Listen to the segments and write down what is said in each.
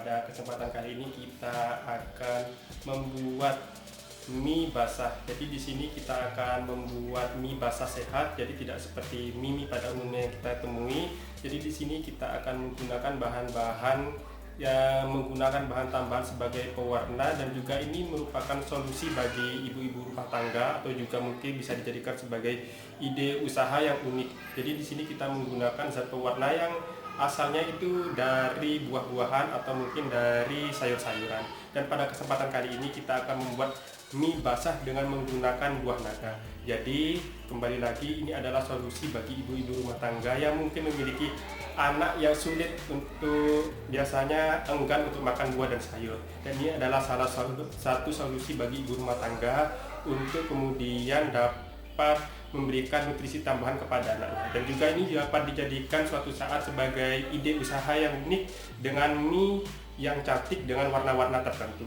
pada kesempatan kali ini kita akan membuat mie basah. Jadi di sini kita akan membuat mie basah sehat. Jadi tidak seperti mie pada umumnya yang kita temui. Jadi di sini kita akan menggunakan bahan-bahan yang menggunakan bahan tambahan sebagai pewarna, dan juga ini merupakan solusi bagi ibu-ibu rumah tangga atau juga mungkin bisa dijadikan sebagai ide usaha yang unik. Jadi di sini kita menggunakan zat pewarna yang asalnya itu dari buah-buahan atau mungkin dari sayur-sayuran. Dan pada kesempatan kali ini kita akan membuat mie basah dengan menggunakan buah naga. Jadi kembali lagi, ini adalah solusi bagi ibu-ibu rumah tangga yang mungkin memiliki anak yang sulit untuk biasanya enggan untuk makan buah dan sayur. Dan ini adalah salah satu solusi bagi ibu rumah tangga untuk kemudian dapat memberikan nutrisi tambahan kepada anaknya. Dan juga ini dapat dijadikan suatu saat sebagai ide usaha yang unik dengan mie yang cantik dengan warna-warna tertentu.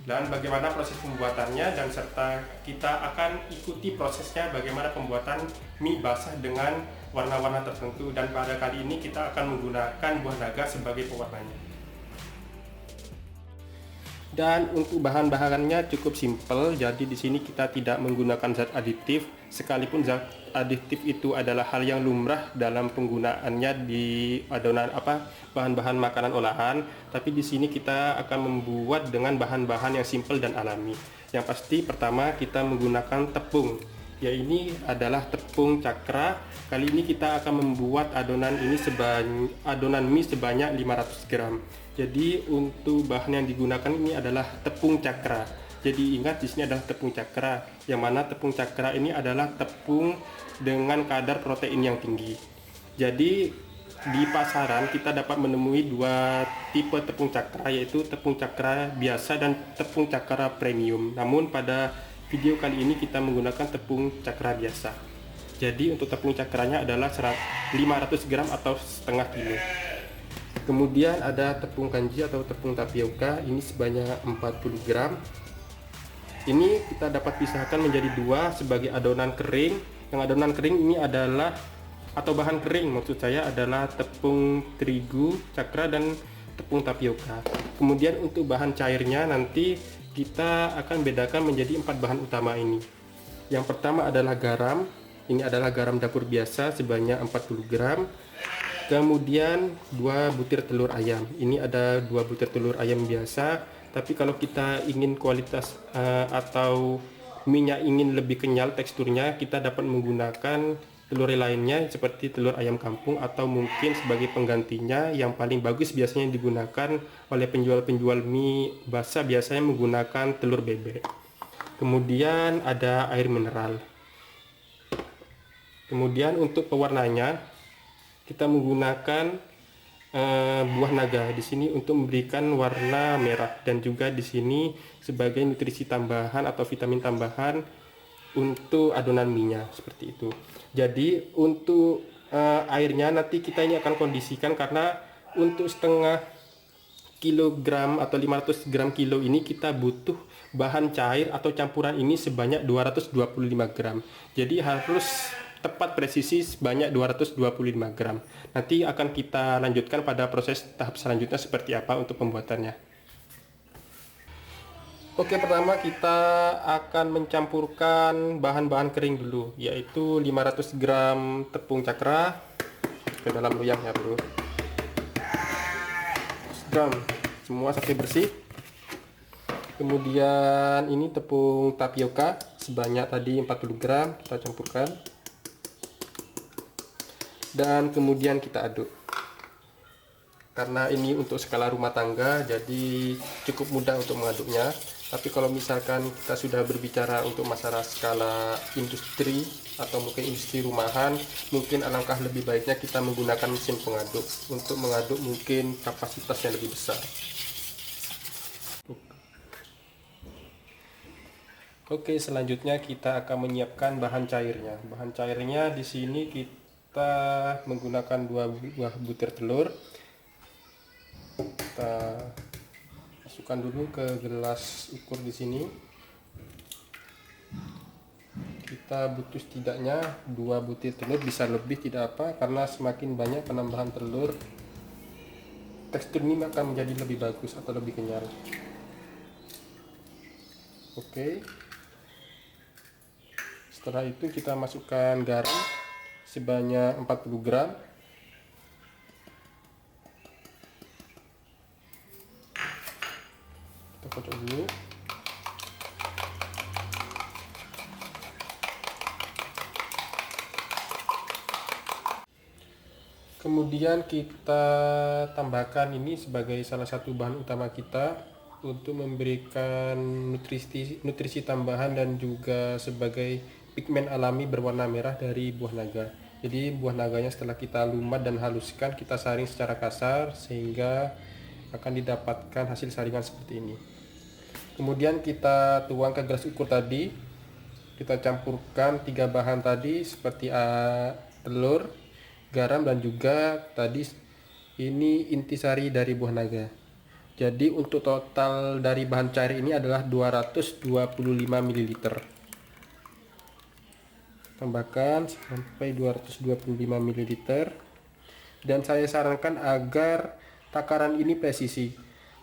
Dan bagaimana proses pembuatannya, dan serta kita akan ikuti prosesnya bagaimana pembuatan mie basah dengan warna-warna tertentu. Dan pada kali ini kita akan menggunakan buah naga sebagai pewarnanya. Dan untuk bahan-bahannya cukup simpel. Jadi di sini kita tidak menggunakan zat aditif, sekalipun zat aditif itu adalah hal yang lumrah dalam penggunaannya di adonan bahan-bahan makanan olahan. Tapi di sini kita akan membuat dengan bahan-bahan yang simpel dan alami. Yang pasti pertama kita menggunakan tepung. Ya, ini adalah tepung cakra. Kali ini kita akan membuat adonan mie sebanyak 500 gram. Jadi untuk bahan yang digunakan ini adalah tepung cakra. Jadi ingat, di sini adalah tepung cakra, yang mana tepung cakra ini adalah tepung dengan kadar protein yang tinggi. Jadi di pasaran kita dapat menemui dua tipe tepung cakra, yaitu tepung cakra biasa dan tepung cakra premium. Namun pada video kali ini kita menggunakan tepung cakra biasa. Jadi untuk tepung cakranya adalah 500 gram atau setengah kilo. Kemudian ada tepung kanji atau tepung tapioka, ini sebanyak 40 gram. Ini kita dapat pisahkan menjadi dua sebagai adonan kering. Yang adonan kering ini adalah, atau bahan kering maksud saya, adalah tepung terigu cakra dan tepung tapioka. Kemudian untuk bahan cairnya nanti kita akan bedakan menjadi 4 bahan utama ini. Yang pertama adalah garam. Ini adalah garam dapur biasa sebanyak 40 gram. Kemudian 2 butir telur ayam. Ini ada 2 butir telur ayam biasa, tapi kalau kita ingin kualitas atau minyak ingin lebih kenyal teksturnya, kita dapat menggunakan telur lainnya seperti telur ayam kampung, atau mungkin sebagai penggantinya yang paling bagus biasanya digunakan oleh penjual-penjual mie basah biasanya menggunakan telur bebek. Kemudian ada air mineral. Kemudian untuk pewarnanya kita menggunakan buah naga di sini untuk memberikan warna merah, dan juga di sini sebagai nutrisi tambahan atau vitamin tambahan untuk adonan minyak seperti itu. Jadi untuk airnya nanti kita ini akan kondisikan, karena untuk setengah kilogram atau 500 gram kilo ini kita butuh bahan cair atau campuran ini sebanyak 225 gram. Jadi harus tepat presisi sebanyak 225 gram. Nanti akan kita lanjutkan pada proses tahap selanjutnya seperti apa untuk pembuatannya. Oke, pertama kita akan mencampurkan bahan-bahan kering dulu, yaitu 500 gram tepung cakra ke dalam loyang ya bro. 100 gram semua sampai bersih. Kemudian ini tepung tapioka sebanyak tadi 40 gram kita campurkan. Dan kemudian kita aduk. Karena ini untuk skala rumah tangga, jadi cukup mudah untuk mengaduknya. Tapi kalau misalkan kita sudah berbicara untuk masalah skala industri atau mungkin industri rumahan, mungkin alangkah lebih baiknya kita menggunakan mesin pengaduk untuk mengaduk mungkin kapasitasnya lebih besar. Oke, selanjutnya kita akan menyiapkan bahan cairnya. Bahan cairnya di sini kita menggunakan 2 buah butir telur. Kita masukkan dulu ke gelas ukur di sini. Kita butuh setidaknya 2 butir telur, bisa lebih tidak apa, karena semakin banyak penambahan telur tekstur ini akan menjadi lebih bagus atau lebih kenyal. Oke. Setelah itu kita masukkan garam sebanyak 40 gram. Kita kocok dulu. Kemudian kita tambahkan ini sebagai salah satu bahan utama kita untuk memberikan nutrisi tambahan dan juga sebagai pigmen alami berwarna merah dari buah naga. Jadi buah naganya setelah kita lumat dan haluskan, kita saring secara kasar sehingga akan didapatkan hasil saringan seperti ini. Kemudian kita tuang ke gelas ukur tadi. Kita campurkan 3 bahan tadi seperti telur, garam, dan juga tadi ini intisari dari buah naga. Jadi untuk total dari bahan cair ini adalah 225 ml. Tambahkan sampai 225 ml. Dan saya sarankan agar takaran ini presisi,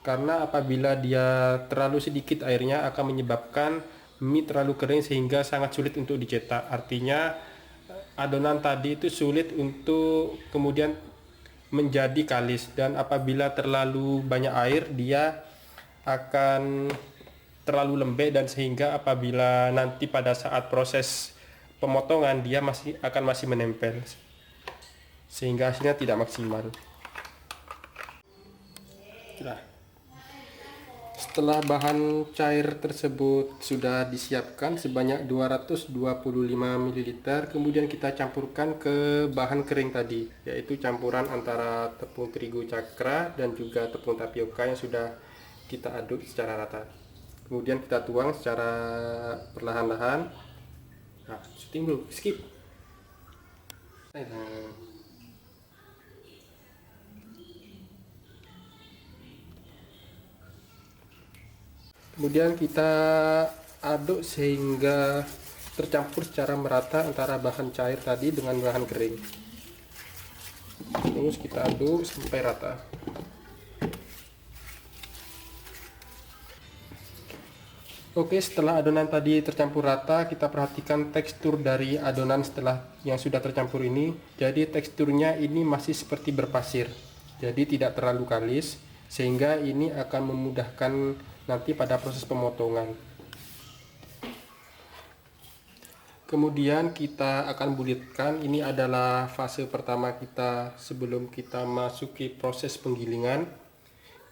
karena apabila dia terlalu sedikit airnya akan menyebabkan mie terlalu kering sehingga sangat sulit untuk dicetak. Artinya adonan tadi itu sulit untuk kemudian menjadi kalis, dan apabila terlalu banyak air dia akan terlalu lembek, dan sehingga apabila nanti pada saat proses pemotongan dia masih menempel sehingga hasilnya tidak maksimal. Setelah bahan cair tersebut sudah disiapkan sebanyak 225 ml, kemudian kita campurkan ke bahan kering tadi, yaitu campuran antara tepung terigu cakra dan juga tepung tapioka yang sudah kita aduk secara rata. Kemudian kita tuang secara perlahan-lahan. Nah, syuting dulu, skip. Kemudian kita aduk sehingga tercampur secara merata antara bahan cair tadi dengan bahan kering. Terus kita aduk sampai rata. Oke, setelah adonan tadi tercampur rata, kita perhatikan tekstur dari adonan setelah yang sudah tercampur ini. Jadi teksturnya ini masih seperti berpasir, jadi tidak terlalu kalis, sehingga ini akan memudahkan nanti pada proses pemotongan. Kemudian kita akan bulitkan. Ini adalah fase pertama kita sebelum kita masuki proses penggilingan.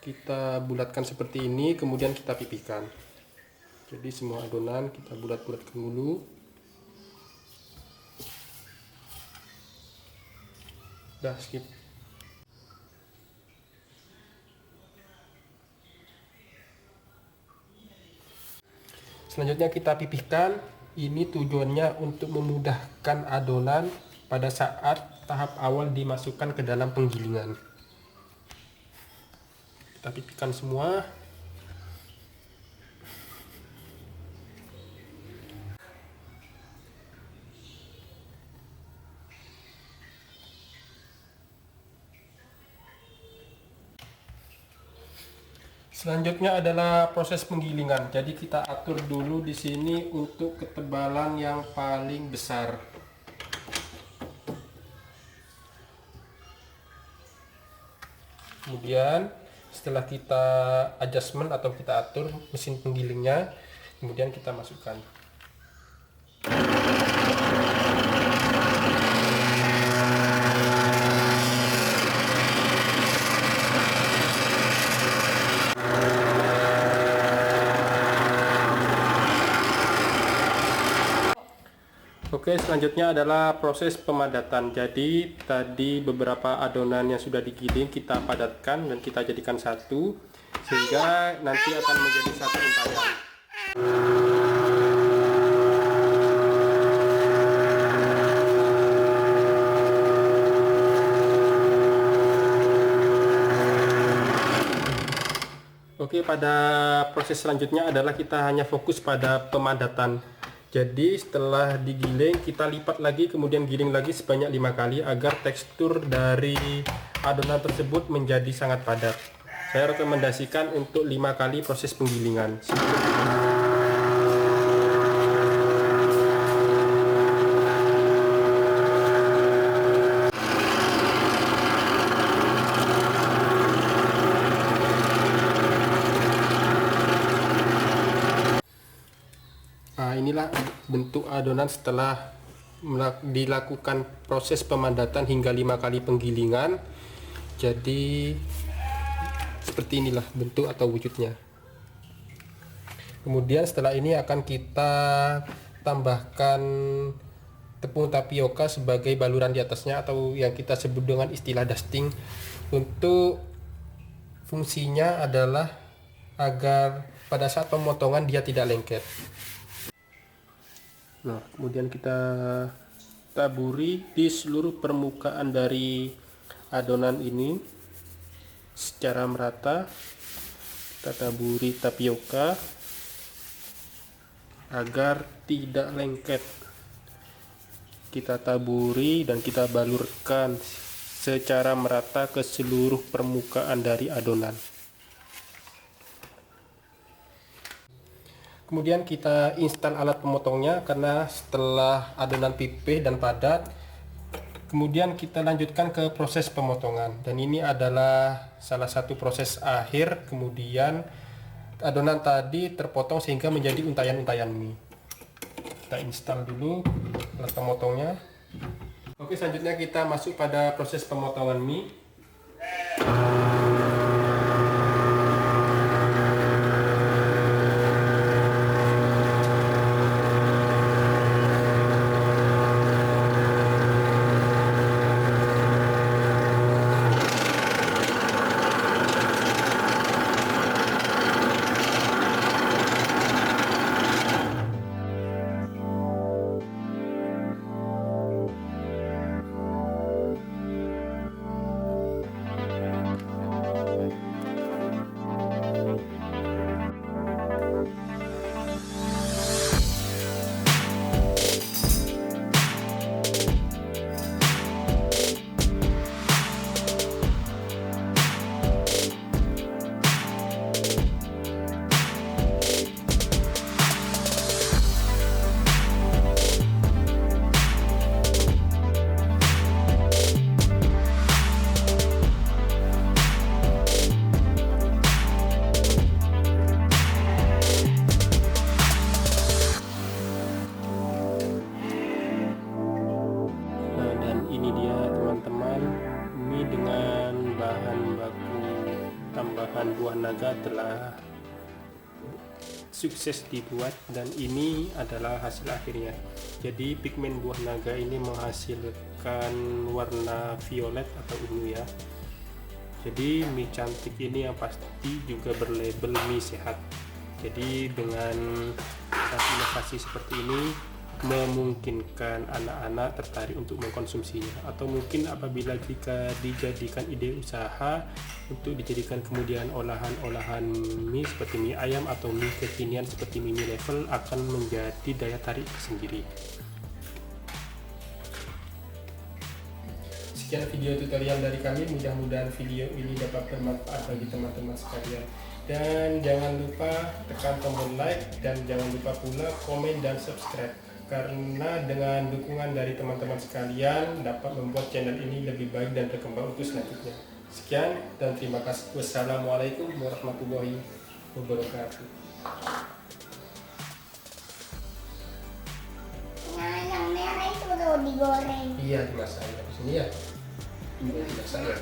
Kita bulatkan seperti ini, kemudian kita pipihkan. Jadi semua adonan kita bulat-bulatkan dulu. Udah, skip. Selanjutnya kita pipihkan. Ini tujuannya untuk memudahkan adonan pada saat tahap awal dimasukkan ke dalam penggilingan. Kita pipihkan semua. Selanjutnya adalah proses penggilingan. Jadi kita atur dulu di sini untuk ketebalan yang paling besar. Kemudian setelah kita adjustment atau kita atur mesin penggilingnya, kemudian kita masukkan. Oke, selanjutnya adalah proses pemadatan. Jadi tadi beberapa adonan yang sudah digiling kita padatkan dan kita jadikan satu, sehingga nanti akan menjadi satu untayan. Oke, pada proses selanjutnya adalah kita hanya fokus pada pemadatan. Jadi setelah digiling kita lipat lagi, kemudian giling lagi sebanyak 5 kali agar tekstur dari adonan tersebut menjadi sangat padat. Saya rekomendasikan untuk 5 kali proses penggilingan. Nah, inilah bentuk adonan setelah dilakukan proses pemadatan hingga 5 kali penggilingan. Jadi seperti inilah bentuk atau wujudnya. Kemudian setelah ini akan kita tambahkan tepung tapioka sebagai baluran di atasnya, atau yang kita sebut dengan istilah dusting. Untuk fungsinya adalah agar pada saat pemotongan dia tidak lengket. Nah, kemudian kita taburi di seluruh permukaan dari adonan ini secara merata. Kita taburi tapioka agar tidak lengket. Kita taburi dan kita balurkan secara merata ke seluruh permukaan dari adonan. Kemudian kita install alat pemotongnya, karena setelah adonan pipih dan padat, kemudian kita lanjutkan ke proses pemotongan. Dan ini adalah salah satu proses akhir. Kemudian adonan tadi terpotong sehingga menjadi untayan-untayan mie. Kita install dulu alat pemotongnya. Oke, selanjutnya kita masuk pada proses pemotongan mie. Tambahan buah naga telah sukses dibuat, dan ini adalah hasil akhirnya. Jadi pigmen buah naga ini menghasilkan warna violet atau ungu ya. Jadi mie cantik ini yang pasti juga berlabel mie sehat. Jadi dengan satu inovasi seperti ini memungkinkan anak-anak tertarik untuk mengkonsumsinya, atau mungkin apabila jika dijadikan ide usaha untuk dijadikan kemudian olahan-olahan mie seperti mie ayam atau mie kekinian seperti mie level, akan menjadi daya tarik sendiri. Sekian video tutorial dari kami, mudah-mudahan video ini dapat bermanfaat bagi teman-teman sekalian. Dan jangan lupa tekan tombol like, dan jangan lupa pula komen dan subscribe, karena dengan dukungan dari teman-teman sekalian dapat membuat channel ini lebih baik dan berkembang untuk selanjutnya. Sekian dan terima kasih. Wassalamualaikum warahmatullahi wabarakatuh. Nah, yang merah itu tuh digoreng. Iya, dimasak di sini ya. Ini dimasak ya.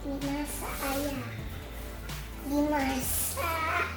Dimasak ayah. Dimasak.